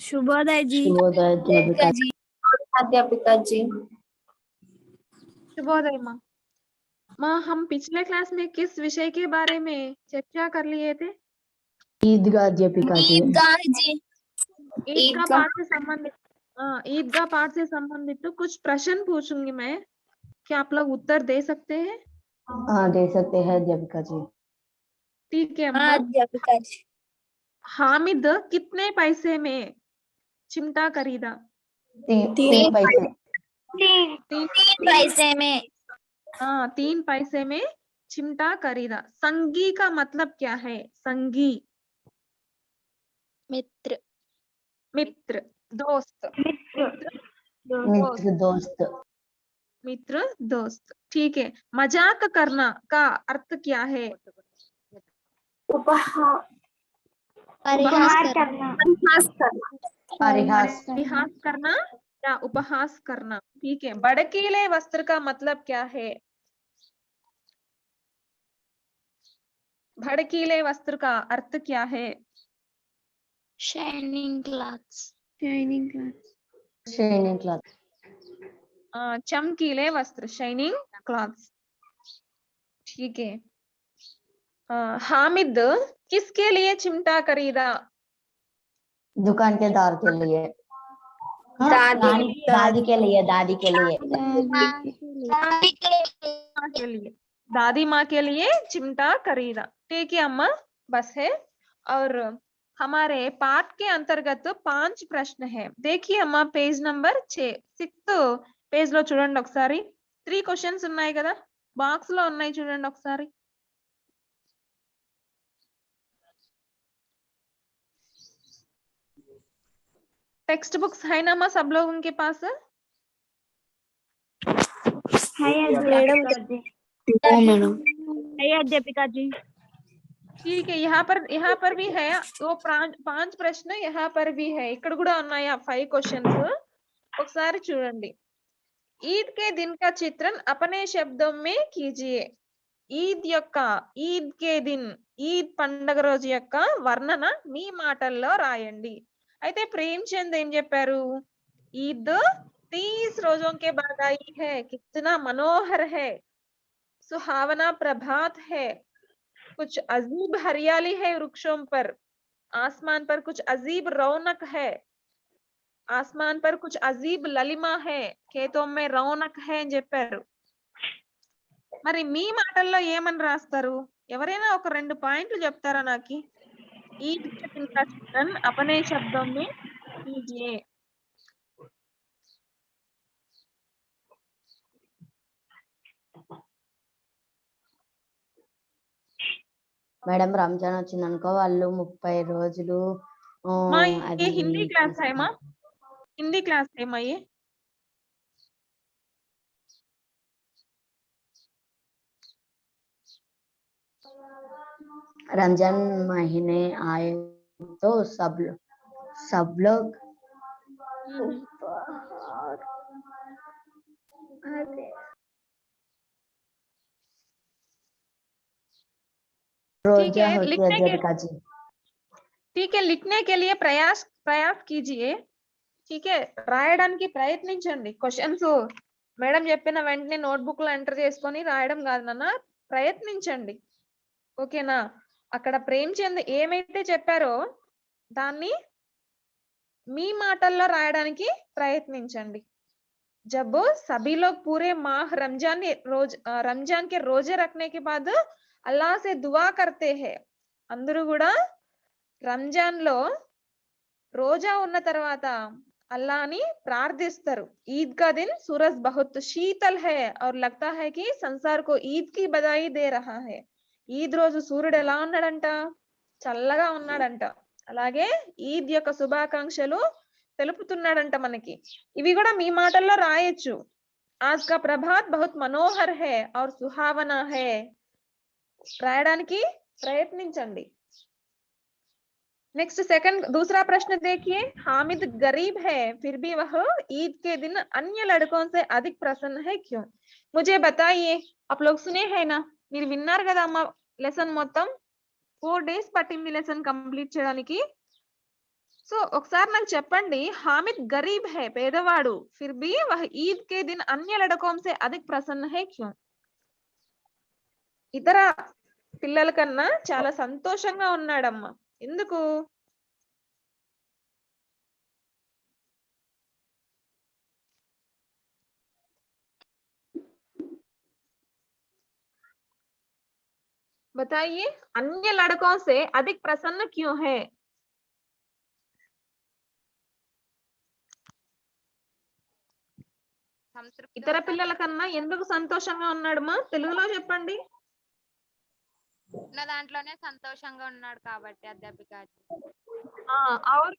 शुभोदय जी। शुभोदय अध्यापिका जी। अध्यापिका जी। शुभोदय माँ। माँ, हम पिछले क्लास में किस विषय के बारे में चर्चा कर लिए थे? ईदगाह अध्यापिका जी। ईदगाह जी। ईदगाह पाठ से संबंधित ईदगाह पाठ से संबंधित तो कुछ प्रश्न पूछूंगी मैं, क्या आप लोग उत्तर दे सकते हैं? हाँ, दे सकते हैं अध्यापिका जी। ठीक है हाँ अम्मा। अध्यापिका जी। हामिद कितने पैसे में चिमटा खरीदा? 3 पैसे। 3 पैसे में। हाँ, 3 पैसे में चिमटा खरीदा। संगी का मतलब क्या है? संगी मित्र। मित्र, दोस्त। मित्र दोस्त। मित्र दोस्त, ठीक है। मजाक करना का अर्थ क्या है? परिहास करना। परिहास करना या उपहास करना, ठीक है। भड़कीले वस्त्र का मतलब क्या है? भड़कीले वस्त्र का अर्थ क्या है? Shining clothes. Shining cloth. चमकीले वस्त्र, शाइनिंग क्लॉथ्स, ठीक है। हामिद किसके लिए चिमटा खरीदा? दुकान के दार के लिए। दादी के लिए। दादी के लिए। के लिए, दादी माँ के लिए चिमटा खरीदा, ठीक है अम्मा। बस है। और हमारे पाठ के अंतर्गत 5 प्रश्न है। देखिए अम्मा, పేజ్ నంబర్ 6, 6th పేజ్ లో చూడండి ఒకసారి. 3 క్వశ్చన్స్ ఉన్నాయి కదా, బాక్స్ లో ఉన్నాయి చూడండి ఒకసారి. टेक्स्ट बुक्स है ना माँ सब लोगों के पास? है अध्यापिका जी। है अध्यापिका जी। ठीक है, यहाँ पर भी है वो 5 ప్రశ్న यहाँ पर भी है. ఇక్కడ కూడా ఉన్నాయి ఆ 5 క్వశ్చన్స్. ఒకసారి చూడండి. ईद के दिन का चित्रण अपने शब्दों में कीजिए. ఈద్ యొక్క, ఈద్ కే దిన్, ఈద్ పండగ రోజు యొక్క వర్ణన మీ మాటల్లో రాయండి. అయితే ప్రేమ్చంద్ ఏం చెప్పారు? ఈద్ 30 रोजों के बाद आई है, कितना मनोहर है, सुहावना प्रभात है, कुछ अजीब हरियाली है वृक्षों पर, आसमान पर कुछ अजीब रौनक है, आसमान पर कुछ अजीब ललिमा है, खेतों में रौनक है అని చెప్పారు. మరి మీ మాటల్లో ఏమని రాస్తారు? ఎవరైనా ఒక 2 పాయింట్లు చెప్తారా నాకి? ईद के दिन का चित्रण अपने शब्दों में कीजिए. మేడం, రంజాన్ వచ్చిందనుకో వాళ్ళు 30 రోజులు माँ అది ये हिंदी क्लास है माँ, हिंदी क्लास है माँ ये. रमजान महीने आए तो सब लोग रोजा होती है अध्यापिका जी. ठीक है, लिखने के लिए प्रयास कीजिए. ठीक है, రాయడానికి ప్రయత్నించండి. క్వశ్చన్స్ మేడం చెప్పిన వెంటనే నోట్బుక్ లో ఎంటర్ చేసుకొని రాయడం కాదు నాన్న, ప్రయత్నించండి. ఓకేనా? అక్కడ ప్రేమ్చంద్ ఏమైతే చెప్పారో దాన్ని మీ మాటల్లో రాయడానికి ప్రయత్నించండి. जब सभी लोग पूरे माह रमजान के रोजे रखने के बाद अल्लाह से दुआ करते हैं. అందరూ కూడా రంజాన్ లో రోజా ఉన్న తర్వాత అల్లాహని ప్రార్థిస్తారు. ईद का दिन सूरज बहुत शीतल है और लगता है कि संसार को ईद की बधाई दे रहा है. ఈద్ రోజు సూర్యుడు ఎలా ఉన్నాడంట? చల్లగా ఉన్నాడంట. అలాగే ఈద్ యొక్క శుభాకాంక్షలు తెలుపుతున్నాడంట మనకి. ఇవి కూడా మీ మాటల్లో రాయొచ్చు. आज का प्रभात बहुत मनोहर है और सुहावना है. రాయడానికి ప్రయత్నించండి. नेक्स्ट दूसरा प्रश्न देखिए. हामिद गरीब है फिर भी वह ईद के दिन अन्य लड़कों से अधिक प्रसन्न है क्यों? मुझे बताइए. आप लोग सुने हैं ना? మీరు విన్నారు కదా అమ్మ లెసన్ మొత్తం? 4 days పట్టింది లెసన్ కంప్లీట్ చేయడానికి. సో ఒకసారి నాకు చెప్పండి, हामिद गरीब है, పేదవాడు, फिर भी वह ईद के दिन अन्य लड़कों से अधिक प्रसन्न है क्यों? ఇతర పిల్లల కన్నా చాలా సంతోషంగా ఉన్నాడమ్మా, ఎందుకు? बताइए, अन्य लड़कों से अधिक प्रसन्न क्यों है? ఇతర పిల్లల కన్నా ఎందుకు సంతోషంగా ఉన్నాడమ్మా? తెలుగులో చెప్పండి. ఉన్న దాంట్లోనే సంతోషంగా ఉన్నాడు కాబట్టి అధ్యాపిక. అవును,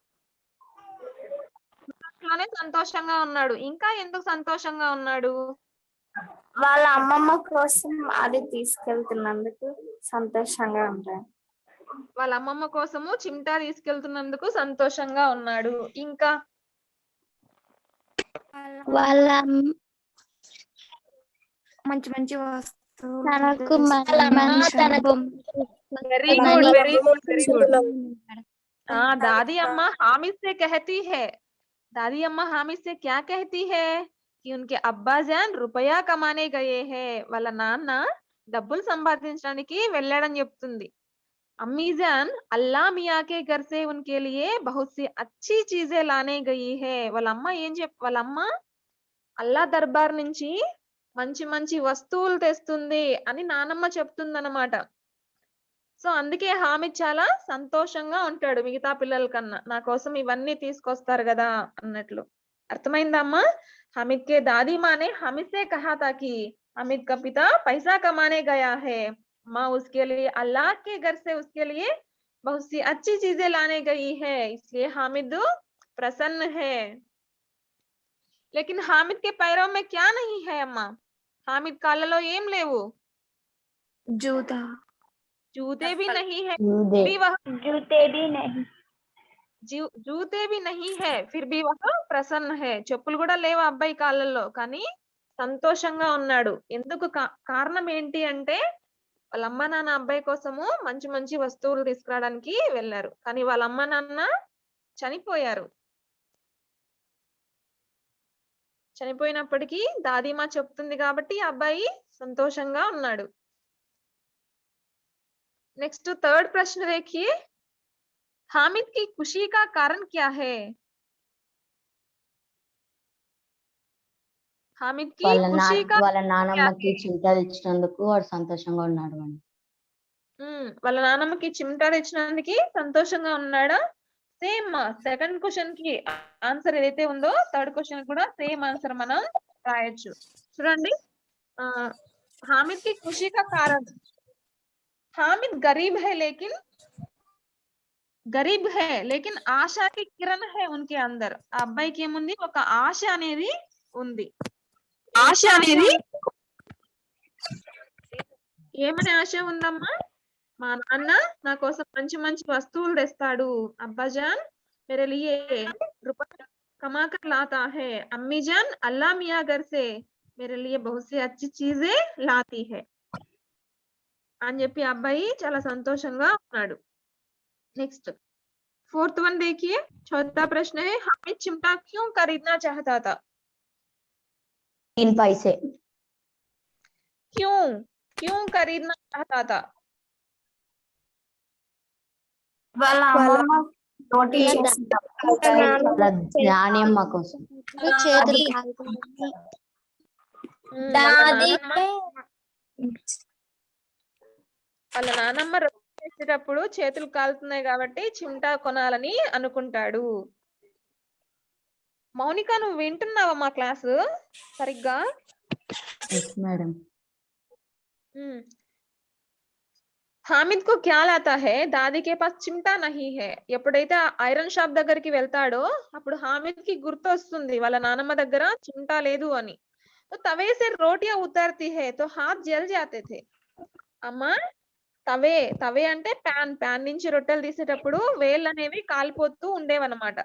దాంట్లోనే సంతోషంగా ఉన్నాడు. ఇంకా ఎందుకు సంతోషంగా ఉన్నాడు? వాళ్ళ అమ్మమ్మ కోసం అది తీసుకెళ్తున్నందుకు సంతోషంగా ఉంటాడు. వాళ్ళ అమ్మమ్మ కోసము చిమ్టా తీసుకెళ్తున్నందుకు సంతోషంగా ఉన్నాడు. ఇంకా వాళ్ళ మంచి మంచి వస్తువులు తనకు very good, very good, very good. दादी अम्मा हामिद से कहती है, दादी अम्मा हामिद से क्या कहती है कि उनके अब्बा जान रुपया कमाने गए हैं, వాళ్ళ నాన్న డబ్బులు సంపాదించడానికి వెళ్ళాడని చెప్తుంది. अम्मी जान अल्लाह मियाँ के घर से उनके लिए बहुत सी अच्छी चीजें लाने गई है, వాళ్ళ అమ్మ అల్లా దర్బార్ నుంచి మంచి మంచి వస్తువులు తెస్తుంది అని నానమ్మ చెప్తుందన్నమాట. సో అందుకే హామిద్ చాలా సంతోషంగా ఉంటాడు మిగతా పిల్లల కన్నా, నా కోసం ఇవన్నీ తీసుకొస్తారు కదా అన్నట్లు. అర్థమైందమ్మా? हामिद के दादी माँ ने हामिद से कहा था कि हामिद का पिता पैसा कमाने गया है, माँ उसके लिए अल्लाह के घर से उसके लिए बहुत सी अच्छी चीजें लाने गई है, इसलिए हामिद प्रसन्न है. लेकिन हामिद के पैरों में क्या नहीं है अम्मा? हामिद కాళ్ళలో ఏం లేవు? జూతా जूते भी नहीं है, జూదే भी वह जूते भी नहीं. జూతే भी नहीं है, फिर भी वह ప్రసన్న है. చెప్పులు కూడా లేవు అబ్బాయి కాళ్ళల్లో, కానీ సంతోషంగా ఉన్నాడు. ఎందుకు? కారణం ఏంటి అంటే వాళ్ళ అమ్మ నాన్న అబ్బాయి కోసము మంచి మంచి వస్తువులు తీసుకురావడానికి వెళ్ళారు, కానీ వాళ్ళ అమ్మ నాన్న చనిపోయారు. చనిపోయినప్పటికీ దాదీమా చెప్తుంది కాబట్టి ఆ అబ్బాయి సంతోషంగా ఉన్నాడు. नेक्स्ट थर्ड प्रश्न देखिए, हामिद की खुशी का कारण क्या है? हामिद की खुशी का వాళ్ళ నానమ్మకి చిల్టలు ఇచ్చినందుకు వాడు సంతోషంగా ఉన్నాడు అని. వాళ్ళ నానమ్మకి చిమ్టా తెచ్చినందుకు సంతోషంగా ఉన్నాడా? సేమ్ సెకండ్ క్వశ్చన్ కి ఆన్సర్ ఏదైతే ఉందో థర్డ్ క్వశ్చన్ కూడా సేమ్ ఆన్సర్ మనం రాయొచ్చు. చూడండి, हामिद की खुशी का कारण, हामिद गरीब है लेकिन ఆశా కి కిరణ్ है उनके अंदर. ఆ అబ్బాయికి ఏముంది? ఒక ఆశ అనేది ఉంది. ఆశ అనేది ఏమనే ఆశ ఉందమ్మా? మా నాన్న నా కోసం మంచి మంచి వస్తువులు తెస్తాడు, అబ్బాజాన్ मेरे लिए रुपया कमा कर लाता है, अम्मी जान अल्लाह मियाँ घर से मेरे लिए बहुत सी अच्छी चीजें लाती है అని చెప్పి అబ్బాయి చాలా సంతోషంగా ఉన్నాడు. नेक्स्ट फोर्थ वन देखिए, चौथा प्रश्न है, हामिद चिमटा क्यों खरीदना चाहता था? 3 पैसे. क्यों क्यों खरीदना चाहता था? వాళ్ళ అమ్మమ్మ రోటీ వాళ్ళ నానమ్మ కోసం. చేతులు వాళ్ళ నానమ్మ రొట్టె చేసేటప్పుడు చేతులు కాలుతున్నాయి కాబట్టి చిమ్టా కొనాలని అనుకుంటాడు. మౌనిక, నువ్వు వింటున్నావా మా క్లాసు సరిగ్గా? మేడం. हामिद को क्या लाता है? दादी के पास चिमटा नहीं है. ఎప్పుడైతే ఐరన్ షాప్ దగ్గరికి వెళ్తాడో అప్పుడు హామిద్ కి గుర్తు వస్తుంది వాళ్ళ నానమ్మ దగ్గర చిమటా లేదు అని. तो तवे से रोटियां उतरती है तो हाथ जल जाते थे. అమ్మా, తవే అంటే ప్యాన్ నుంచి రొట్టెలు తీసేటప్పుడు వేళ్ళు అనేవి కాలిపోతూ ఉండేవన్నమాట.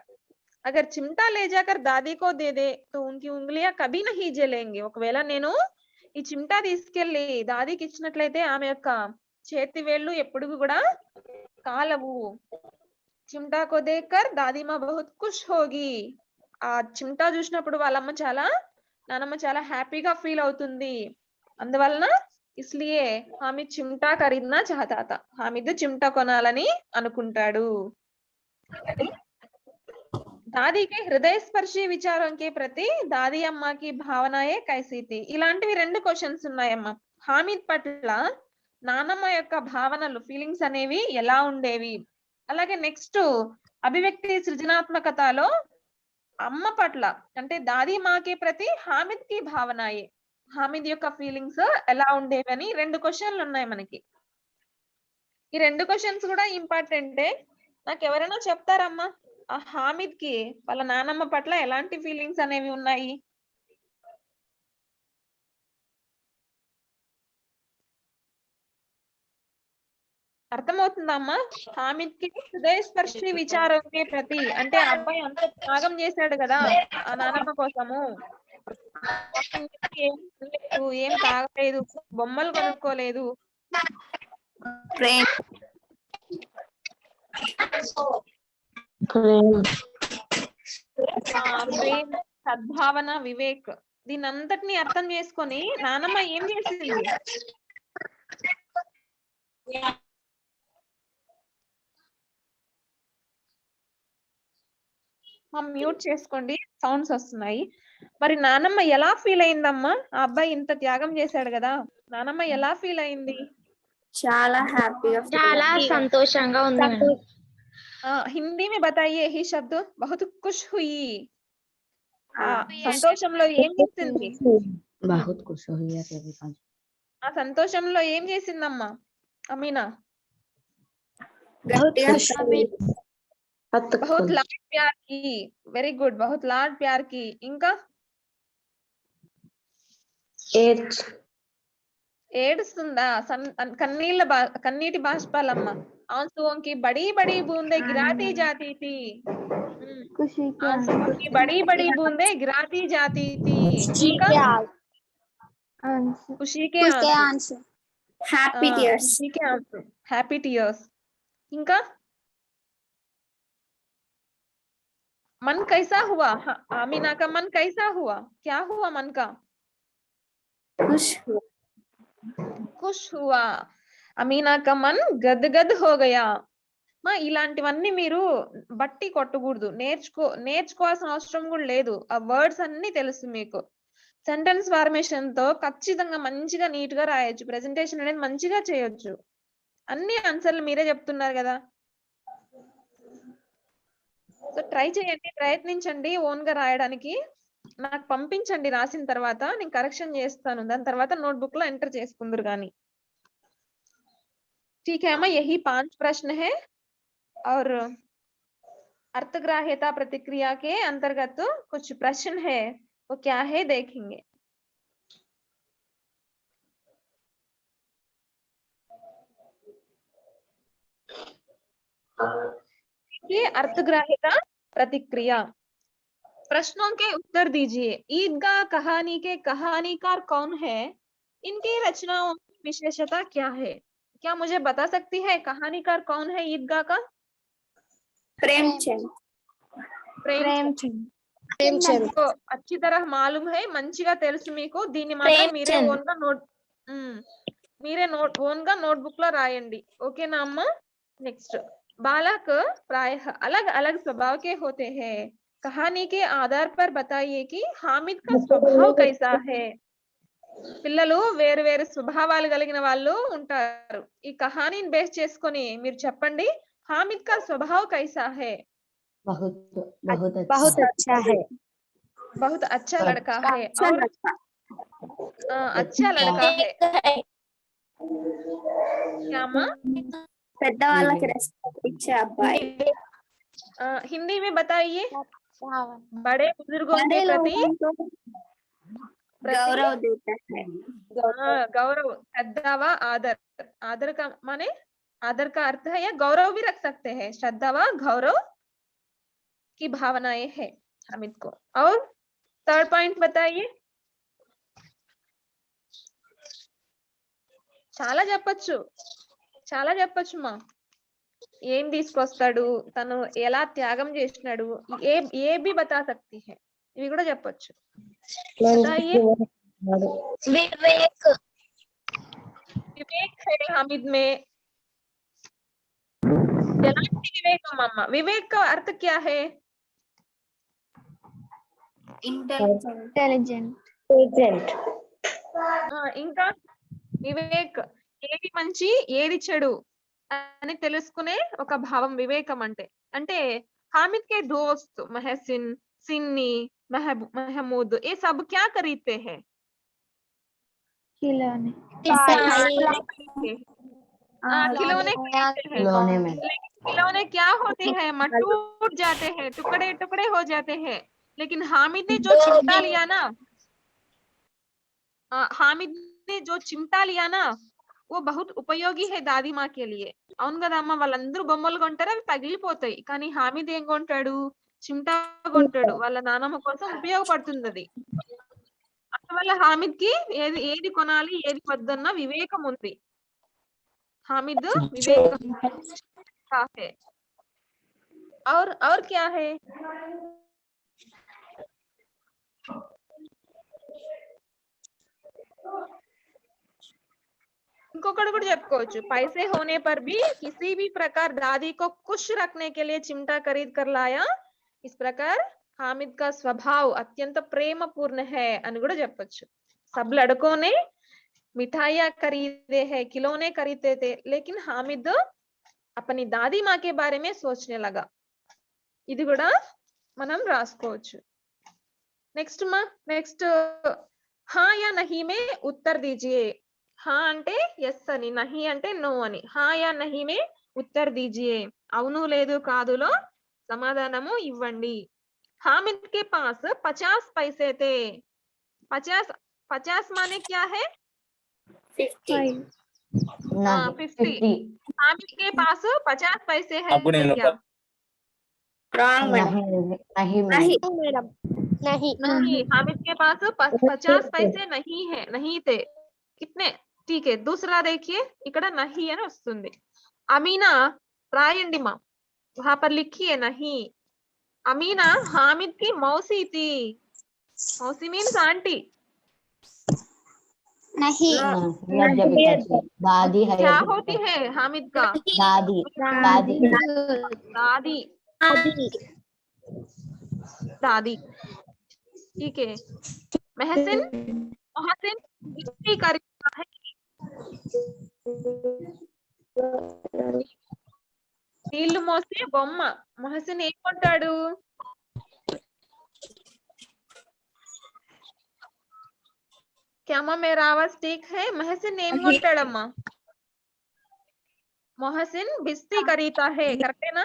अगर चिमटा ले जाकर दादी को दे दे तो उनकी उंगलियां कभी नहीं जलेंगी. ఒకవేళ నేను ఈ చిమటా తీసుకెళ్లి దాదీకి ఇచ్చినట్లయితే ఆమె యొక్క చేతి వేళ్ళు ఎప్పుడు కూడా కాలవు. चिमटा को देखकर दादी माँ बहुत खुश होगी. ఆ చిమ్టా చూసినప్పుడు వాళ్ళమ్మ చాలా నానమ్మ చాలా హ్యాపీగా ఫీల్ అవుతుంది. అందువలన इसलिए हामिद चिमटा खरीदना चाहता था. हामिद चिमटा కొనాలని అనుకుంటాడు. दादी के हृदय स्पर्शी विचारों के प्रति दादी अम्मा की भावनाएं कैसी थी. ఇలాంటివి రెండు క్వశ్చన్స్ ఉన్నాయమ్మా. హామిద్ పట్ల నానమ్మ యొక్క భావనలు ఫీలింగ్స్ అనేవి ఎలా ఉండేవి. అలాగే నెక్స్ట్ అభివ్యక్తి సృజనాత్మకతలో అమ్మ పట్ల అంటే దాది మాకే ప్రతి హామిద్ కి భావనాయే హామిద్ యొక్క ఫీలింగ్స్ ఎలా ఉండేవి అని రెండు క్వశ్చన్లు ఉన్నాయి మనకి. ఈ రెండు క్వశ్చన్స్ కూడా ఇంపార్టెంటే. నాకు ఎవరైనా చెప్తారమ్మా ఆ హామిద్ కి వాళ్ళ నానమ్మ పట్ల ఎలాంటి ఫీలింగ్స్ అనేవి ఉన్నాయి? అర్థమవుతుందా అమ్మా? హామిద్ కి హృదయ స్పర్శి విచారంకే ప్రతి అంటే ఆ అబ్బాయి అంత త్యాగం చేశాడు కదా ఆ నానమ్మ కోసము. ఏం తినలేదు, ఏం తాగలేదు, బొమ్మలు కొనుక్కోలేదు. ప్రేమ్ ప్రేమ, సద్భావన, వివేక్ దీని అంతటిని అర్థం చేసుకొని నానమ్మ ఏం చేసింది? మ్యూట్ చేసుకోండి, సౌండ్స్ వస్తున్నాయి. మరి నానమ్మ ఎలా ఫీల్ అయిందమ్మా? ఆ అబ్బాయి ఇంత త్యాగం చేశాడు కదా, నానమ్మ ఎలా ఫీల్ అయింది? చాలా హ్యాపీగా చాలా సంతోషంగా ఉంది మేడం. హిందీ में बताइए ही शब्द बहुत खुश हुई. సంతోషంలో ఏం చేసింది? बहुत खुश हुई है कभी पाँच. ఆ సంతోషంలో ఏం చేసిందమ్మా అమీనా? గట్టిగా बहुत लाड प्यार की. వెరీ గుడ్, बहुत लाड प्यार की. ఇంకా ఏడుస్తుందా? కన్నీటి బాష్పాలమ్మ. आंसुओं की बड़ी बड़ी बूंदे गिराती जाती थी. आंसुओं की बड़ी बड़ी बूंदे गिराती जाती थी. ఇంకా खुशी के आंसू. హ్యాపీ టీయర్స్ खुशी के आंसू, हैप्पी टीयर्स. ఇంకా मन कैसा हुआ? आमीना का मन कैसा हुआ? क्या हुआ मन का? खुश हुआ. అమీనా కా మన్ గద్ హో గయా. మా ఇలాంటివన్నీ మీరు బట్టి కొట్టకూడదు, నేర్చుకోవాల్సిన అవసరం కూడా లేదు. ఆ వర్డ్స్ అన్ని తెలుసు మీకు. సెంటెన్స్ ఫార్మేషన్ తో ఖచ్చితంగా మంచిగా నీట్ గా రాయొచ్చు. ప్రెజెంటేషన్ అనేది మంచిగా చేయొచ్చు. అన్ని ఆన్సర్లు మీరే చెప్తున్నారు కదా, సో ట్రై చేయండి, ప్రయత్నించండి ఓన్ గా రాయడానికి. నాకు పంపించండి, రాసిన తర్వాత నేను కరెక్షన్ చేస్తాను. దాని తర్వాత నోట్బుక్ లో ఎంటర్ చేసుకుందరు కానీ. ठीक है अम्मा, यही 5 प्रश्न है और अर्थग्राह्यता प्रतिक्रिया के अंतर्गत कुछ प्रश्न है, वो क्या है देखेंगे. ये अर्थग्राह्यता प्रतिक्रिया. प्रश्नों के उत्तर दीजिए. ईदगाह कहानी के कहानीकार कौन है? इनकी रचनाओं की विशेषता क्या है? क्या मुझे बता सकती है कहानीकार कौन है ईदगाह का? ప్రేమ్చంద్. तो अच्छी तरह मालूम है, మంచిగా తెలుసు మీకు. దీన్ని మాత్రం మీరే ఓన్ గా నోట్బుక్ లో రాయండి. ఓకేనా అమ్మా? నెక్స్ట్, बालक प्रायः अलग अलग स्वभाव के होते हैं. कहानी के आधार पर बताइए कि हामिद का स्वभाव कैसा है. పిల్లలు వేరు వేరు స్వభావాలు కలిగిన వాళ్ళు ఉంటారు. ఈ కహానీని బేస్ చేసుకొని మీరు చెప్పండి, हामिद का स्वभाव कैसा है? बहुत अच्छा है. बहुत अच्छा लड़का है. और अच्छा लड़का है. क्या माँ? పెద్దవాళ్ళకి రెస్పెక్ట్ ఇచ్చే అబ్బాయి. हिंदी में बताइए. बड़े बुजुर्गों के प्रति गौरव देता है. गौरव, श्रद्धा व आदर. आदर का माने आदर का अर्थ है या गौरव भी रख सकते हैं. श्रद्धा व गौरव की भावनाएं है हामिद को. और थर्ड पॉइंट बताइए. చాలా చెప్పొచ్చు మా. ఏం తీసుకొస్తాడు, తను ఎలా త్యాగం చేసినాడు, ఏ బి బతా సక్తి హై, ఇవి కూడా చెప్పొచ్చు. बताइए। विवेक विवेक है हामिद में, ఎలాంటి వివేకం అమ్మ? వివేక్ का अर्थ क्या है? इंटेलिजेंट ఇంకా వివేక్ ఏది మంచి ఏది చెడు అని తెలుసుకునే ఒక భావం వివేకం అంటే. అంటే हामिद के दोस्त महसिन, सिन्नी, महमूद ये सब क्या खरीदते हैं? खिलौने खिलौने खरीदते हैं। खिलौने में लेकिन खिलौने क्या होते हैं? टूट जाते हैं, टुकड़े टुकड़े हो जाते हैं। लेकिन हामिद ने जो चिमटा लिया ना, हामिद ने जो चिमटा लिया ना, वो बहुत ఉపయోగి है దాది మా के लिए. అవును కదా అమ్మ, వాళ్ళందరూ బొమ్మలు కొంటారు, అవి పగిలిపోతాయి. కానీ హామిద్ ఏం కొంటాడు? చిమ్టా కొంటాడు. వాళ్ళ నానమ్మ కోసం ఉపయోగపడుతుంది అది. అందువల్ల హామిద్ కి ఏది కొనాలి ఏది వద్దన్న వివేకం ఉంది. हामिद विवेक का है। और क्या है? ఇంకొకటి కూడా చెప్పుకోవచ్చు. पैसे होने पर भी किसी भी प्रकार दादी को खुश रखने के लिए चिमटा खरीद कर लाया, इस प्रकार हामिद का स्वभाव अत्यंत प्रेमपूर्ण है అని కూడా చెప్పొచ్చు. सब लड़कों ने मिठाइयाँ खरीदे हैं, खिलौने खरीदते थे, लेकिन हामिद अपनी दादी माँ के बारे में सोचने लगा. ఇది కూడా మనం రాసుకోవచ్చు. నెక్స్ట్ हाँ या नहीं में उत्तर दीजिए. हाँ అంటే ఎస్ అని, నహి అంటే నో అని. हाँ या नहीं में उत्तर दीजिए. అవును లేదు కాదులో సమాధానము ఇవ్వండి. हामिद के पास 50 पैसे थे. 50 माने क्या है? 50. 50. हामिद के पास 50 पैसे है क्या? Wrong, madam. नहीं madam. नहीं, हामिद के पास 50 पैसे नहीं है, नहीं थे. कितने? ठीक है. दूसरा देखिए, ఇక్కడ नहीं అని వస్తుంది. अमीना రాయండి మా, वहां पर लिखिए नहीं. अमीना हामिद की मौसी थी. मौसी मीन्स आंटी. नहीं. दादी है. क्या होती है हामिद का? दादी दादी दादी दादी. ठीक है. महसिन इसकी खरीदता है. నీళ్లు మోసే బొమ్మ. మహసిన్ ఏం కొంటాడు? क्या अम्मा मेरा आवाज ठीक है? महसिन ఏం కొంటాడమ్మా? मोहसिन बिस्ती खरीदता है, करेक्ट है ना?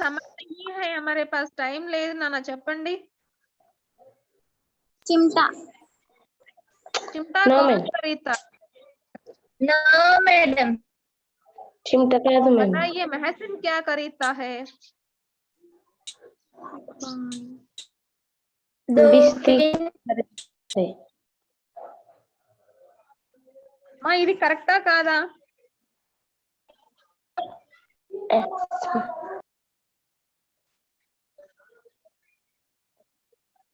समझ नहीं है, हमारे पास टाइम లేదు నాన్న, చెప్పండి. चिमटा. चिमटा कौन खरीदता? नो मैडम चिमटा क्या तो मैं बताइए महसिन क्या खरीदता है? మా ఇది కరెక్టా కాదా?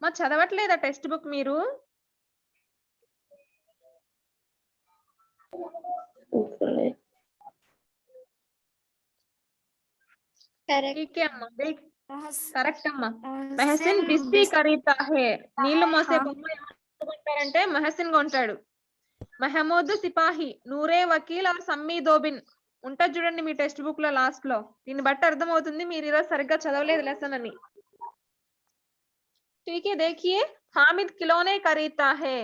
మా చదవట్లేదా టెక్స్ట్ బుక్ మీరు? ठीक है అమ్మా, కరెక్ట్ అమ్మా. మెహసిన్ బిస్తి ఖరీదతా హే. నీళ్లు మోసే బొమ్మ ఎవరు కొంటారంటే మెహసిన్ కొంటాడు. మహమూద్ సిపాహి, నూరే వకీల్ और సమ్మీ దోబిన్ ఉంటది చూడండి మీ టెక్స్ట్ బుక్ లో లాస్ట్ లో. దీన్ని బట్టి అర్థమవుతుంది మీరు ఈరోజు సరిగ్గా చదవలేదు లెసన్ అని. ठीक है, देखिए हामिद खिलौने खरीदता है.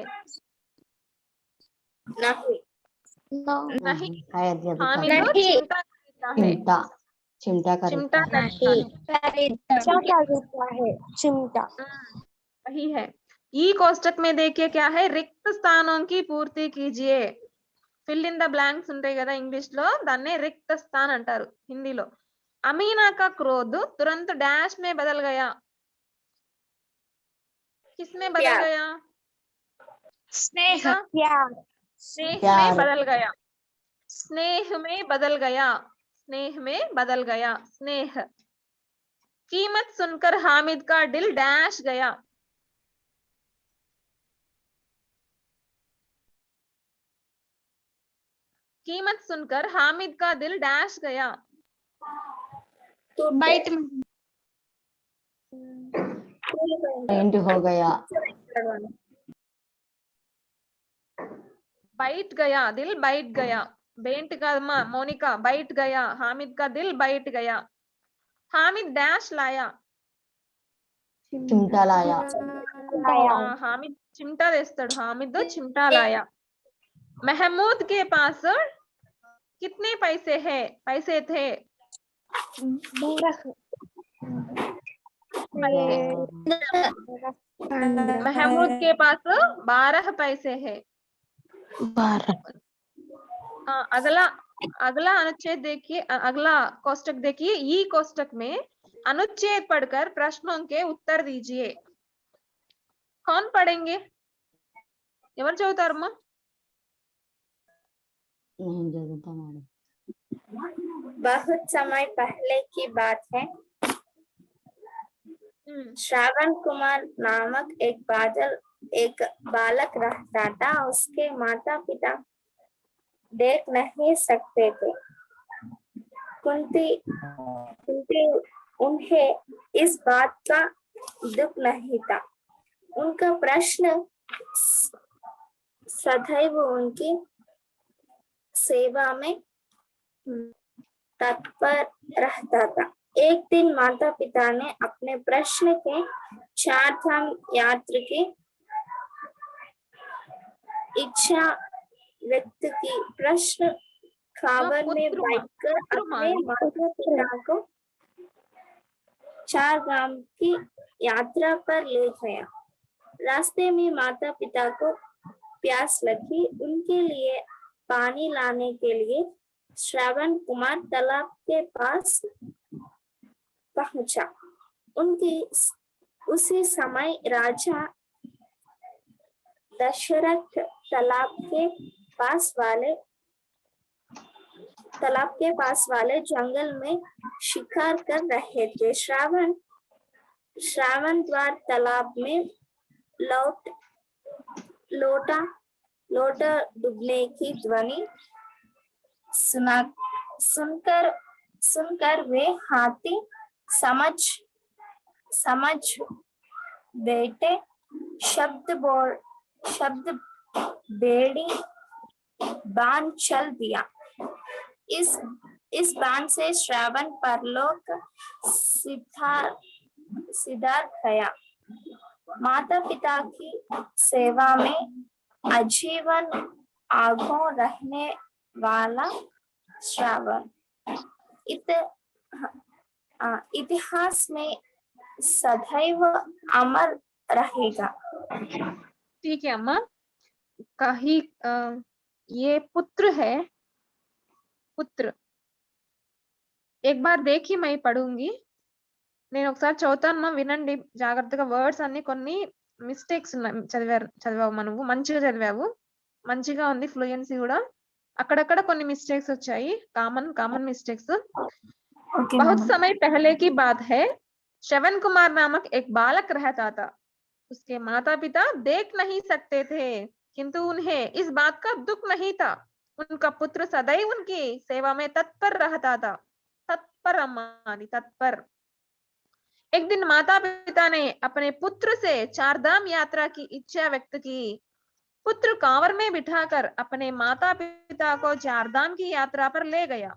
नहीं, हामिद चिमटा खरीदता है. चिमटा चिमटा खरीदता है. चिमटा वही है. ई कोष्टक में देखिए क्या है? रिक्त स्थानों की पूर्ति कीजिए. ఫిల్ ఇన్ ద బ్లాంక్స్ ఉంటాయి కదా ఇంగ్లీష్ లో, దాన్నే రిక్త స్థాన్ అంటారు హిందీలో. अमीना का क्रोध तुरंत डैश में बदल गया. किसमें बदल गया? स्नेह, प्यार. स्नेह में प्यार। बदल गया, स्नेह में बदल गया, स्नेह में बदल गया, स्नेह। कीमत सुनकर हामिद का दिल डैश गया, कीमत सुनकर हामिद का दिल डैश गया, बाइट एंड हो गया। बैठ गया, दिल बैठ गया, बेंट का अम्मा मोनिका, बैठ गया, हामिद का दिल बैठ गया, हामिद डैश लाया, चिमटा लाया। हामिद चिमटा तेस्ताడు, हामिद चिमटा लाया। महमूद के पास कितने पैसे है, पैसे थे, महमूद के पास 12 पैसे है। 12। अगला अगला अनुच्छेद देखिए, अगला कोष्टक देखिए, ई कोष्टक में अनुच्छेद पढ़कर प्रश्नों के उत्तर दीजिए। कौन पढ़ेंगे? ఎవరు చదువుతారమ్మా? नहीं जरूरत मैडम। बहुत समय पहले की बात है। श्रावण कुमार नामक एक बालक रहता था। उसके माता पिता देख नहीं सकते थे, किंतु उन्हें इस बात का दुख नहीं था। उनका प्रश्न सदैव उनकी सेवा में तत्पर रहता था। एक दिन माता पिता ने अपने प्रश्न के 4 धाम यात्रा की इच्छा व्यक्त की। प्रश्न खावर में बैठकर अपने माता पिता को 4 धाम की यात्रा पर ले गया। रास्ते में माता पिता को प्यास लगी। उनके लिए पानी लाने के लिए श्रावण कुमार तालाब के पास पहुंचा। उसी समय राजा दशरथ तालाब के पास वाले जंगल में शिकार कर रहे थे। श्रावण द्वार तालाब में लोटा डूबने की ध्वनि सुनकर वे हाथी समझ बैठे। शब्द बेड़ी बाण चल दिया। इस बाण से श्रावण परलोक सिधार गया। माता पिता की सेवा में आजीवन आगों रहने वाला श्रावण इतिहास में सदैव अमर रहेगा। ठीक है अम्मा। कहीं ये पुत्र है, पुत्र। एक बार देखी मैं पढ़ूंगी, నేను ఒకసారి చదువుతాను, వినండి జాగ్రత్తగా। వర్డ్స్ అన్ని కొన్ని మిస్టేక్స్ ఉన్నాయి, చదివావు మనవు, మంచిగా చదివావు, మంచిగా ఉంది, ఫ్లూయెన్సీ కూడా। అక్కడక్కడ కొన్ని మిస్టేక్స్ వచ్చాయి, కామన్ మిస్టేక్స్। बहुत समय पहले की बात है, श्रवण कुमार नामक एक बालक रहता था। उसके माता पिता देख नहीं सकते थे, किंतु उन्हें इस बात का दुख नहीं था। उनका पुत्र सदैव उनकी सेवा में तत्पर रहता था। तत्पर अम्मानी, तत्पर। एक दिन माता पिता ने अपने पुत्र से 4 धाम यात्रा की इच्छा व्यक्त की। पुत्र कांवर में बिठाकर अपने माता पिता को 4 धाम की यात्रा पर ले गया।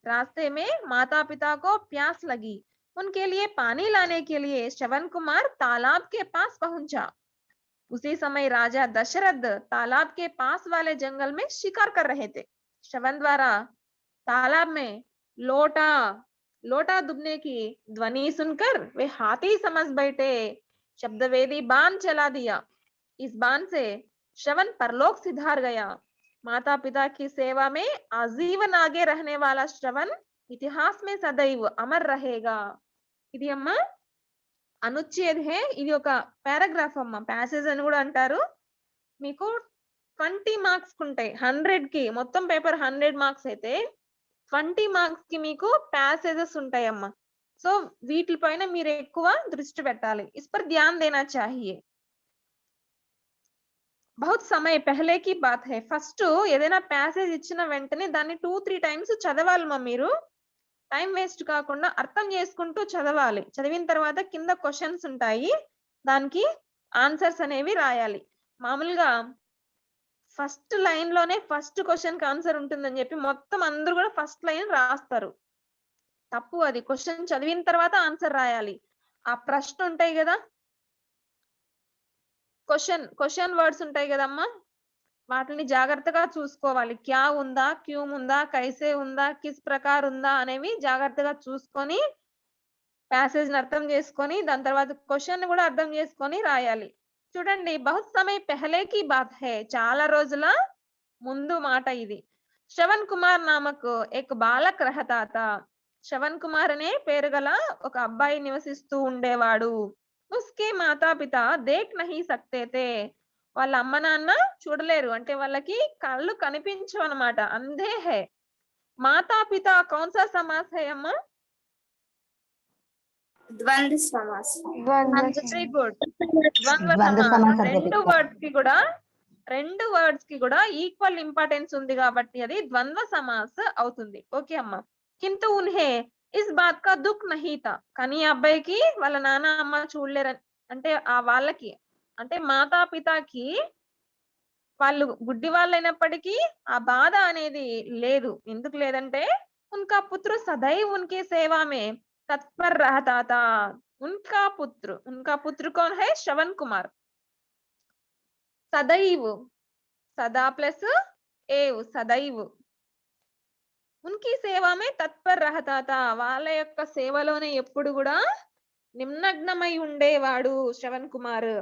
रास्ते में माता पिता को प्यास लगी। उनके लिए पानी लाने के लिए श्रवण कुमार तालाब के पास पहुंचा। उसी समय राजा दशरथ तालाब के पास वाले जंगल में शिकार कर रहे थे। श्रवण द्वारा तालाब में लोटा डूबने की ध्वनि सुनकर वे हाथी समझ बैठे। शब्दवेदी बाण चला दिया। इस बाण से श्रवण परलोक सिधार गया। माता पिता की सेवा में आजीवन आगे रहने वाला श्रवण इतिहास में सदैव अमर रहेगा। ఇది అమ్మా అనుచ్ఛేద్ హే, ఇది ఒక పారాగ్రాఫ్ అమ్మా, ప్యాసేజ్ అని కూడా అంటారు। మీకు 20 మార్క్స్ ఉంటాయి. 100 కి మొత్తం పేపర్ 100 మార్క్స్ అయితే 20 మార్క్స్ కి మీకు ప్యాసేజెస్ ఉంటాయమ్మా. సో వీటిపైన మీరు ఎక్కువ దృష్టి పెట్టాలి. ఇస్ పర్ ధ్యాన్ దేనా చాహియే. బహుత్ సమయ పెహలే కి బాత్ హై. ఫస్ట్ ఏదైనా ప్యాసేజ్ ఇచ్చిన వెంటనే దాన్ని 2-3 టైమ్స్ చదవాలమ్మా. మీరు టైం వేస్ట్ కాకుండా అర్థం చేసుకుంటూ చదవాలి. చదివిన తర్వాత కింద క్వశ్చన్స్ ఉంటాయి, దానికి ఆన్సర్స్ అనేవి రాయాలి. మామూలుగా ఫస్ట్ లైన్ లోనే ఫస్ట్ క్వశ్చన్ కి ఆన్సర్ ఉంటుందని చెప్పి మొత్తం అందరూ కూడా ఫస్ట్ లైన్ రాస్తారు. తప్పు అది. క్వశ్చన్ చదివిన తర్వాత ఆన్సర్ రాయాలి. ఆ ప్రశ్న ఉంటాయి కదా, క్వశ్చన్ వర్డ్స్ ఉంటాయి కదమ్మా, వాటిని జాగ్రత్తగా చూసుకోవాలి. క్యా ఉందా, క్యూ ఉందా, కైసే ఉందా, కిస్ ప్రకార్ ఉందా అనేవి జాగ్రత్తగా చూసుకొని ప్యాసేజ్ ని అర్థం చేసుకొని దాని తర్వాత క్వశ్చన్ కూడా అర్థం చేసుకొని రాయాలి. చూడండి, బహుత్ సమయ పెహలే కి బాత్ హై, చాలా రోజుల ముందు మాట ఇది. శ్రవణ్ కుమార్ నామక్ ఏక్ బాలక్ రహతా థా. శ్రవణ్ కుమార్ అనే పేరు గల ఒక అబ్బాయి నివసిస్తూ ఉండేవాడు. ఉస్కే మాతా పిత దేఖ్ నహీ సక్తే తే. వాళ్ళ అమ్మ నాన్న చూడలేరు, అంటే వాళ్ళకి కళ్ళు కనిపించవు అన్నమాట, అంధే హై. మాతా పిత కౌన్సా సమాస్ హై అమ్మా? ద్వంద్వ సమాస్. Very good. ద్వంద్వ ద్వంద్వ సమాసం. సమాస రెండు అధ్యాపిక. వర్డ్స్ కి కూడా ఈక్వల్ ఇంపార్టెన్స్ ఉంది కాబట్టి అది ద్వంద్వ సమాస్ అవుతుంది. ఓకే అమ్మా. కింతు ఉన్హే ఇస్ బాత్ కా దుఃఖ్ నహీ థా. కానీ ఈ అబ్బాయికి వాళ్ళ నాన్న అమ్మ చూడలేరని, అంటే ఆ వాళ్ళకి అంటే మాతా పితాకి వాళ్ళు గుడ్డి వాళ్ళైనప్పటికీ ఆ బాధ అనేది లేదు. ఎందుకు లేదంటే ఉన్కా పుత్ర సదైవ్ ఉన్కే సేవా మే తత్పర్ రహతా థా. ఉన్కా పుత్ర కౌన్ హై? శ్రవణ్ కుమార్. సదైవ్, సదా ప్లస్ ఏవ్, సదైవ్. ఉన్కి సేవా మే తత్పర్ రహతా థా. వాళ్ళ యొక్క సేవలోనే ఎప్పుడు కూడా నిమగ్నమై ఉండేవాడు శ్రవణ్ కుమార్.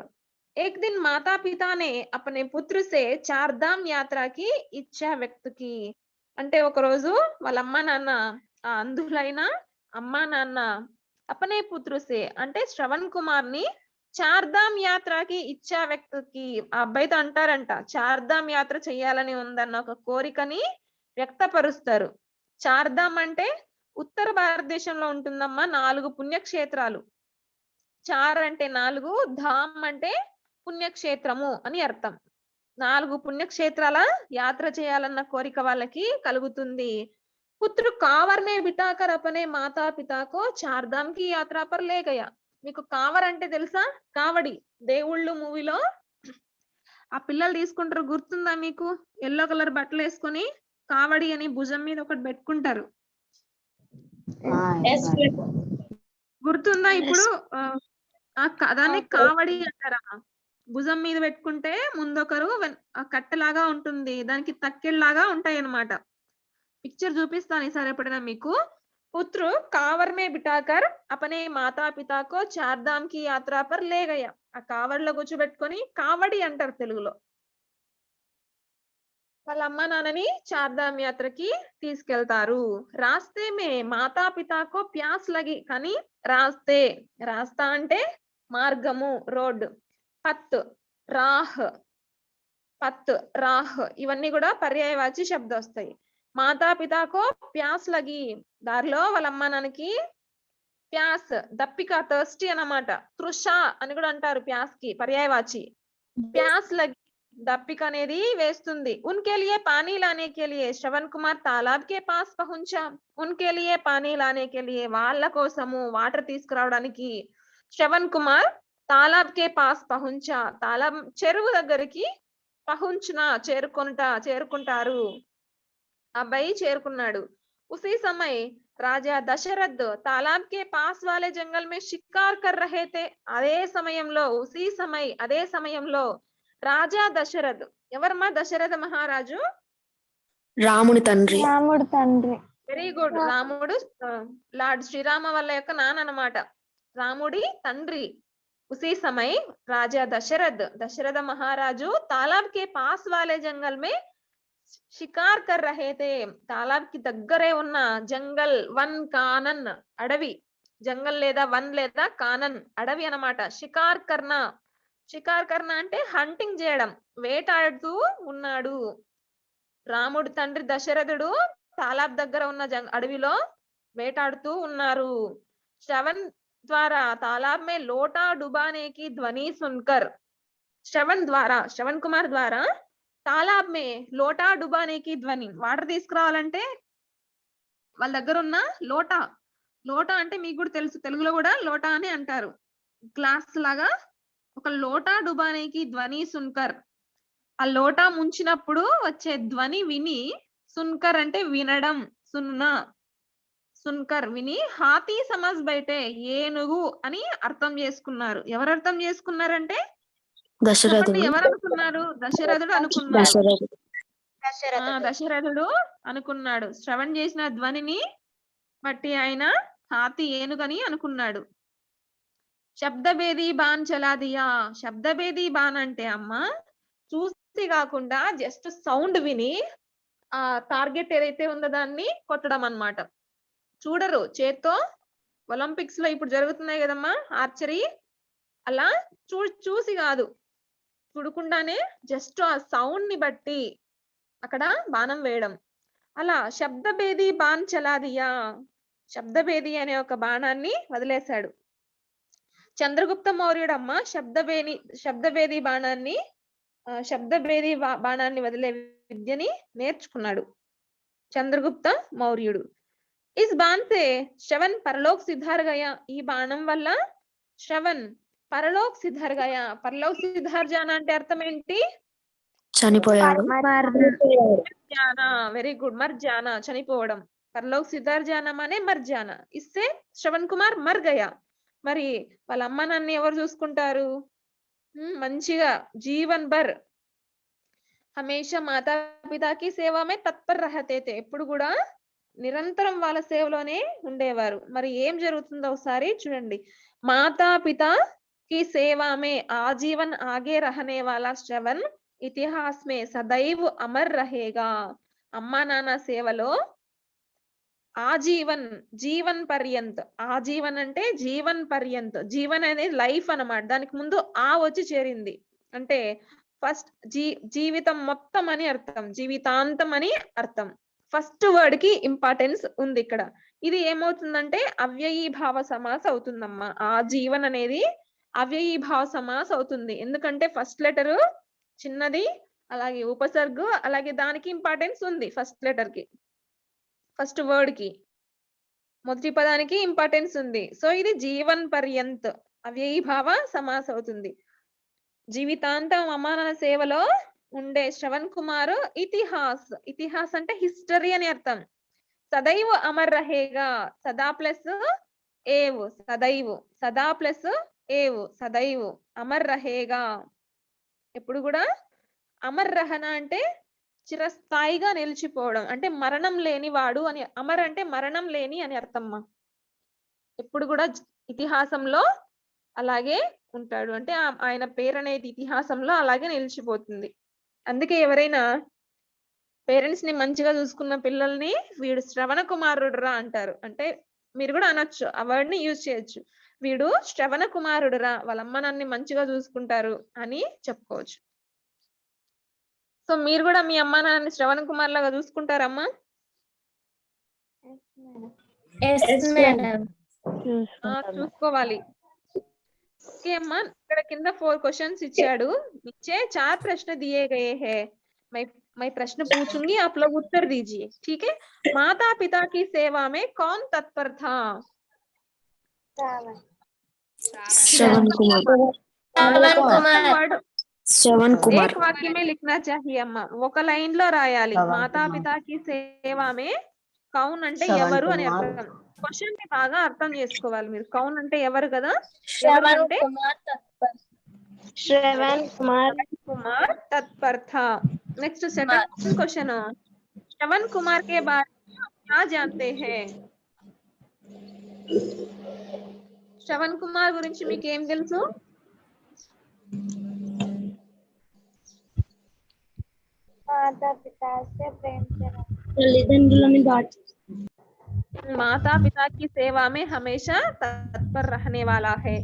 एक दिन माता पिता ने अपने पुत्र से चारधाम यात्रा की इच्छा व्यक्त की. అంటే ఒక రోజు వాళ్ళ అమ్మ నాన్న, ఆ అంధులైన అమ్మ నాన్న అపనే పుత్రుసే అంటే శ్రవణ్ కుమార్ ని చార్ధామ్ యాత్రకి ఇచ్చా వ్యక్తికి, ఆ అబ్బాయితో అంటారంట చార్ధామ్ యాత్ర చెయ్యాలని ఉందన్న ఒక కోరికని వ్యక్తపరుస్తారు. చార్ధామ్ అంటే ఉత్తర భారతదేశంలో ఉంటుందమ్మా 4 పుణ్యక్షేత్రాలు. చార్ అంటే 4, ధామ్ అంటే పుణ్యక్షేత్రము అని అర్థం. 4 పుణ్యక్షేత్రాల యాత్ర చేయాలన్న కోరిక వాళ్ళకి కలుగుతుంది. పుత్రు కావర్ మే బిటాకర్ అపనే మాతా పితాకో చార్ధామ్ కి యాత్ర పర్ లే గయా. మీకు కావర్ అంటే తెలుసా? కావడి. దేవుళ్ళు మూవీలో ఆ పిల్లలు తీసుకుంటారు, గుర్తుందా మీకు? ఎల్లో కలర్ బట్టలు వేసుకొని కావడి అని భుజం మీద ఒకటి పెట్టుకుంటారు, గుర్తుందా? ఇప్పుడు దాన్ని కావడి అంటారమ్మా. భుజం మీద పెట్టుకుంటే ముందొకరు కట్టెలాగా ఉంటుంది, దానికి తక్కెళ్ళలాగా ఉంటాయి అన్నమాట. పిక్చర్ చూపిస్తాను ఈసారి ఎప్పుడైనా మీకు. పుత్రు కావర్ మే బిటాకర్ అపనే మాతా పితాకో చార్ధామ్ కి యాత్ర పర్ లే గయా. ఆ కావడిలో కూర్చోబెట్టుకొని, కావడి అంటారు తెలుగులో, వాళ్ళ అమ్మ నాన్నని చార్ధామ్ యాత్రకి తీసుకెళ్తారు. రాస్తే మే మాతా పితాకో ప్యాస్ లగి. కానీ రాస్తా అంటే మార్గము, రోడ్. పత్ రాహ్ ఇవన్నీ కూడా పర్యాయవాచి శబ్దం వస్తాయి. మాతా పితాకో ప్యాస్ లగి, దారిలో వాళ్ళ అమ్మ నాన్నకి ప్యాస్ దప్పిక, థర్స్టీ అన్నమాట. తృష అని కూడా అంటారు ప్యాస్ కి పర్యాయవాచి. ప్యాస్ లగి దప్పిక అనేది వేస్తుంది. ఉన్కే లియే పానీ లానే కే లియే శ్రవణ్ కుమార్ తాలాబ్ కే పాస్ పహుంచా. ఉన్కే లియే పానీ లానే కే లియే వాళ్ళ కోసము వాటర్ తీసుకురావడానికి శ్రవణ్ కుమార్ తాలాబ్ కే పాస్ పహుంచా. తాలాబ్ చెరువు దగ్గరికి పహుంచునా చేరుకుంటారు. అబ్బాయి చేరుకున్నాడు. ఉసీ సమయ్ రాజా దశరథ్ తాలాబ్ కే పాస్ వాలే జంగల్ మే షికార్ కర్ రహే తే. అదే సమయంలో రాజా దశరథ్, ఎవరమ్మా దశరథ మహారాజు? రాముడి తండ్రి. Very good. రాముడు లార్డ్ శ్రీరామ వాళ్ళ యొక్క నాన్న అన్నమాట, రాముడి తండ్రి. ఉసీ సమయ్ రాజా దశరథ మహారాజు తాలాబ్ కే పాస్ వాలే జంగల్ మే షికార్ కర్ రహే తే. తాలాబ్ కి దగ్గరే ఉన్న జంగల్, వన్ కానన్ అడవి, జంగల్ లేదా వన్ లేదా కానన్ అడవి అన్నమాట. షికార్ కర్నా షికార్ కర్ణ అంటే హంటింగ్ చేయడం, వేటాడుతూ ఉన్నాడు. రాముడి తండ్రి దశరథుడు తాలాబ్ దగ్గర ఉన్న అడవిలో వేటాడుతూ ఉన్నారు. శ్రవణ్ ద్వారా తాలాబ్ మే లోటా డుబానేకి ధ్వని సున్కర్, శ్రవణ్ కుమార్ ద్వారా తాలాబ్ మే లోటా డుబానేకి ధ్వని, వాటర్ తీసుకురావాలంటే వాళ్ళ దగ్గర ఉన్న లోటా అంటే మీకు కూడా తెలుసు, తెలుగులో కూడా లోటా అని అంటారు, గ్లాస్ లాగా ఒక లోటా డుబానేకి ధ్వని సున్కర్, ఆ లోటా ముంచినప్పుడు వచ్చే ధ్వని విని, సున్కర్ అంటే వినడం, సున్కర్ విని హాతీ సమజ్ బయటే ఏనుగు అని అర్థం చేసుకున్నారు. ఎవరు అర్థం చేసుకున్నారంటే దశరథుడు. ఎవరు అనుకున్నారు? దశరథుడు అనుకున్నారు. దశరథుడు అనుకున్నాడు. శ్రవణ్ చేసిన ధ్వనిని బట్టి ఆయన హాతి ఏనుగని అనుకున్నాడు. శబ్దభేది బాన్ చలాదియా, శబ్దభేది బాన్ అంటే అమ్మ చూసి కాకుండా జస్ట్ సౌండ్ విని ఆ టార్గెట్ ఏదైతే ఉందో దాన్ని కొట్టడం అన్నమాట. చూడరు చేత్తో, ఒలింపిక్స్ లో ఇప్పుడు జరుగుతున్నాయి కదమ్మా ఆర్చరీ, అలా చూసి కాదు, చూడకుండానే జస్ట్ ఆ సౌండ్ ని బట్టి అక్కడ బాణం వేయడం. అలా శబ్దభేది బాన్ చలాదియా, శబ్దభేది అనే ఒక బాణాన్ని వదిలేశాడు. చంద్రగుప్త మౌర్యుడమ్మ శబ్దభేది బాణాన్ని వదిలే విద్యని నేర్చుకున్నాడు చంద్రగుప్త మౌర్యుడు. ఇస్ బాన్ సే శ్రవణ్ పరలోక్ సిద్ధార్ గయా, ఈ బాణం వల్ల శ్రవణ్ పరలోక్ సిద్ధార్ గయా. పరలోక్ సిద్ధార్ జానా అంటే అర్థం ఏంటి? చనిపోయాడు. వెరీ గుడ్, మర్ జానా చనిపోవడం. పరలోక్ సిద్ధార్ జానా మానే మర్ జానా. ఇస్సే శ్రవణ్ కుమార్ మర్ గయా. మరి వాళ్ళ అమ్మ నాన్ని ఎవరు చూసుకుంటారు? మంచిగా జీవన్ భర్ హమేషా మాతా పితాకి సేవమే తత్పర్ రహతే తే, ఎప్పుడు కూడా నిరంతరం వాళ్ళ సేవలోనే ఉండేవారు. మరి ఏం జరుగుతుందో ఒకసారి చూడండి. మాతా పితా కి సేవామే ఆజీవన్ ఆగే రహనే వాలా శ్రవణ్ ఇతిహాస్ మే సదైవ్ అమర్ రహేగా. అమ్మా నాన్న సేవలో ఆజీవన్, జీవన్ పర్యంత్, ఆజీవన్ అంటే జీవన్ పర్యంత్, జీవన్ అనేది లైఫ్ అన్నమాట, దానికి ముందు ఆ వచ్చి చేరింది అంటే ఫస్ట్ జీవితం మొత్తం అని అర్థం, జీవితాంతం అని అర్థం. ఫస్ట్ వర్డ్ కి ఇంపార్టెన్స్ ఉంది ఇక్కడ. ఇది ఏమవుతుందంటే అవ్యయీభావ సమాస్ అవుతుందమ్మా. ఆ జీవన్ అనేది అవ్యయీభావ సమాస్ అవుతుంది, ఎందుకంటే ఫస్ట్ లెటర్ చిన్నది, అలాగే ఉపసర్గు, అలాగే దానికి ఇంపార్టెన్స్ ఉంది. ఫస్ట్ లెటర్ కి, ఫస్ట్ వర్డ్ కి, మొదటి పదానికి ఇంపార్టెన్స్ ఉంది. సో ఇది జీవన్ పర్యంత్ అవ్యయీభావ సమాస్ అవుతుంది. జీవితాంతం అమ్మా నాన్న సేవలో ఉండే శ్రవణ్ కుమార్ ఇతిహాస్, ఇతిహాస్ అంటే హిస్టరీ అని అర్థం. సదైవ్ అమర్ రహేగా, సదా ప్లస్ ఏవ్, సదైవ్, సదా ప్లస్ ఏవ్, సదైవ్ అమర్ రహేగా, ఎప్పుడు కూడా. అమర్ రహన అంటే చిరస్థాయిగా నిలిచిపోవడం, అంటే మరణం లేని వాడు అని. అమర్ అంటే మరణం లేని అని అర్థమ్మా. ఎప్పుడు కూడా ఇతిహాసంలో అలాగే ఉంటాడు, అంటే ఆయన పేరు అనేది ఇతిహాసంలో అలాగే నిలిచిపోతుంది. అందుకే ఎవరైనా పేరెంట్స్ ని మంచిగా చూసుకున్న పిల్లల్ని వీడు శ్రవణ కుమారుడురా అంటారు. అంటే మీరు కూడా అనొచ్చు, ఆ వర్డ్ ని యూజ్ చేయొచ్చు, వీడు శ్రవణ కుమారుడురా, వాళ్ళ అమ్మ నాన్ని మంచిగా చూసుకుంటారు అని చెప్పుకోవచ్చు. సో మీరు కూడా మీ అమ్మ నాన్నని శ్రవణ కుమార్ లాగా చూసుకుంటారమ్మా? చూసుకోవాలి. ఓకే అమ్మా, ఇక్కడ కింద 4 క్వశ్చన్స్ ఇచ్చాడు. नीचे 4 प्रश्न दिए गए हैं. मैं प्रश्न पूछूंगी, आप लोग उत्तर दीजिए, ठीक है? माता पिता की सेवा में कौन तत्पर था? శ్రవణ్ కుమార్. శ్రవణ్ కుమార్. एक वाक्य में लिखना चाहिए అమ్మా, ఒక లైన్ లో రాయాలి. మాతా పితాకి సేవామే కౌన్ అంటే ఎవరు అని అర్థం. క్వశ్చన్ ని బాగా అర్థం చేసుకోవాలి మీరు. కౌన్ అంటే ఎవరు కదా, శ్రవణ్ కుమార్ తత్పర్ థా. Next second question, Shravan Kumar के बारे में आप क्या जानते हैं? శ్రవణ్ కుమార్ గురించి మీకు ఏం తెలుసు? మాతా పితా సే ప్రేమ చేయడం, తల్లిదండ్రులని దాటి माता पिता की सेवा में हमेशा तत्पर रहने वाला है.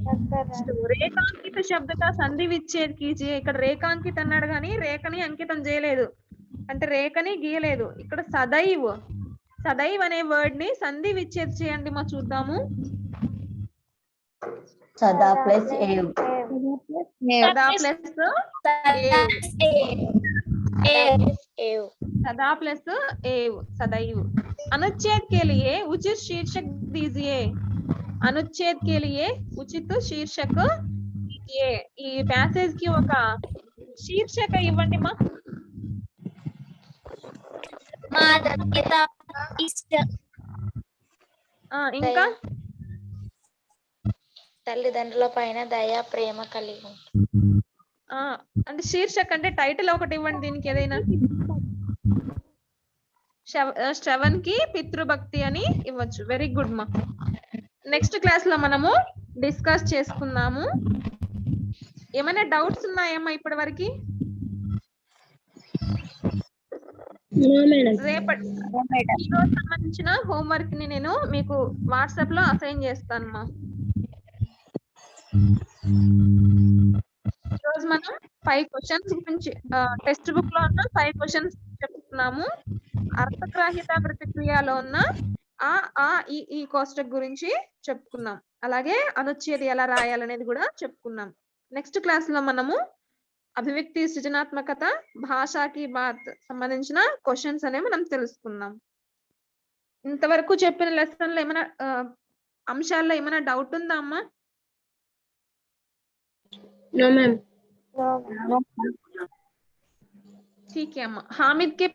రేఖాంకిత శబ్ద కా సంధి విచ్ఛేద్ కీజియే. ఇక్కడ రేఖాంకిత అన్నాడు కానీ రేఖని అంకితం చేయలేదు, అంటే రేఖని గీయలేదు. ఇక్కడ సదైవ్, సదైవ్ అనే వర్డ్ ని సంధి విచ్ఛేద్ చేయండి మా చూద్దాము. సదా ప్లస్ ఏవ్. సదా ప్లస్ सदा प्लस एव, सदैव. अनुच्छेद के लिए उचित शीर्षक दीजिए. अनुच्छेद के लिए उचित शीर्षक दीजिए. ఈ ప్యాసేజ్ కి ఒక శీర్షిక ఇవ్వండి మా. మాతా-పితా ఇష్ట ఇంకా తల్లిదండ్రుల పైన దయ ప్రేమ కలిగి అంటే శీర్షక్ అంటే టైటిల్ ఒకటి ఇవ్వండి దీనికి ఏదైనా. శ్రవణ్ కి పితృభక్తి అని ఇవ్వచ్చు. వెరీ గుడ్ మా. నెక్స్ట్ క్లాస్ లో మనము డిస్కస్ చేసుకుందాము. ఏమైనా డౌట్స్ ఉన్నాయమ్మా ఇప్పటి వరకు? రేపటి ఈరోజు సంబంధించిన హోంవర్క్ ని నేను మీకు వాట్సాప్ లో అసైన్ చేస్తాను మా. ఈరోజు మనం 5 క్వశ్చన్స్ గురించి టెక్స్ట్ బుక్ లో ఉన్న 5 క్వశ్చన్స్ చెప్తున్నాము. అర్థగ్రాహ్యత ప్రతిక్రియలో ఉన్న ఈ కోష్టక్ గురించి చెప్పుకున్నాం. అలాగే అనుచ్ఛేది ఎలా రాయాలనేది కూడా చెప్పుకున్నాం. నెక్స్ట్ క్లాస్ లో మనము అభివ్యక్తి సృజనాత్మకత భాషాకి బాత్ సంబంధించిన క్వశ్చన్స్ అనేవి మనం తెలుసుకుందాం. ఇంతవరకు చెప్పిన లెసన్ లో ఏమైనా అంశాల్లో ఏమైనా డౌట్ ఉందా అమ్మా? No, ma'am. ठीक है अम्मा. हामिद के